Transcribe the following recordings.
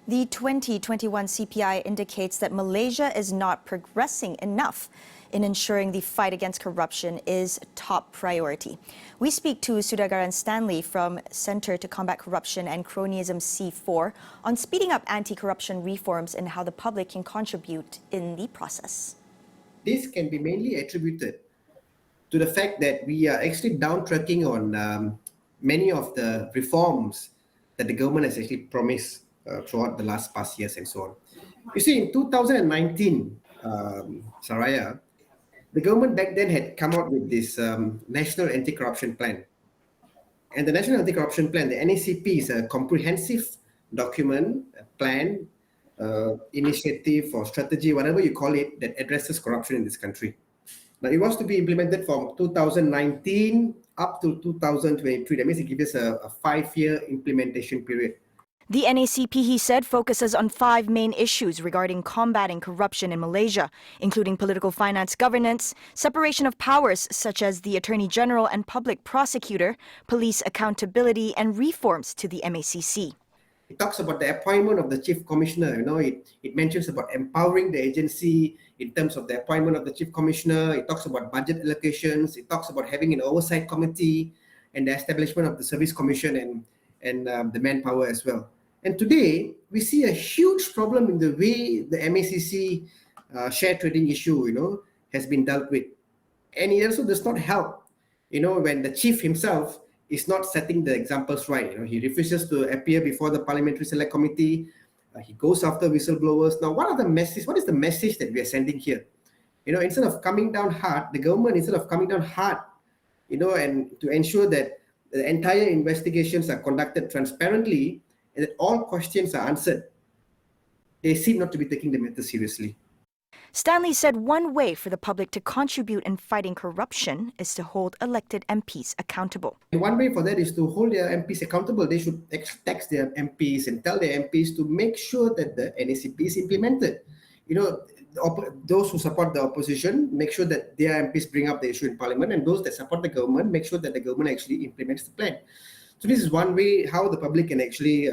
The 2021 CPI indicates that Malaysia is not progressing enough in ensuring the fight against corruption is top priority. We speak to Sudhagaran Stanley from Centre to Combat Corruption and Cronyism C4 on speeding up anti-corruption reforms and how the public can contribute in the process. This can be mainly attributed to the fact that we are actually downtracking on many of the reforms that the government has actually promised throughout the past years and so on. You see, in 2019, Saraya, the government back then had come out with this National Anti-Corruption Plan. And the National Anti-Corruption Plan, the NACP, is a comprehensive document, a plan, initiative or strategy, whatever you call it, that addresses corruption in this country. Now, it was to be implemented from 2019 up to 2023. That means it gives us a 5-year implementation period. The NACP, he said, focuses on 5 main issues regarding combating corruption in Malaysia, including political finance governance, separation of powers such as the Attorney General and Public Prosecutor, police accountability, and reforms to the MACC. It talks about the appointment of the Chief Commissioner. It mentions about empowering the agency in terms of the appointment of the Chief Commissioner. It talks about budget allocations. It talks about having an oversight committee and the establishment of the Service Commission and the manpower as well. And today, we see a huge problem in the way the MACC share trading issue, has been dealt with. And it also does not help, when the chief himself is not setting the examples right. He refuses to appear before the Parliamentary Select Committee. He goes after whistleblowers. Now, what is the message that we are sending here? Instead of coming down hard, the government, and to ensure that the entire investigations are conducted transparently and that all questions are answered, they seem not to be taking the matter seriously. Stanley said one way for the public to contribute in fighting corruption is to hold elected MPs accountable. And one way for that is to hold their MPs accountable. They should text their MPs and tell their MPs to make sure that the NACP is implemented. Those who support the opposition, make sure that their MPs bring up the issue in Parliament, and those that support the government, make sure that the government actually implements the plan. So this is one way how the public can actually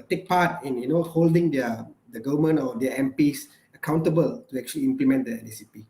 take part in holding the government or their MPs accountable to actually implement the NACP.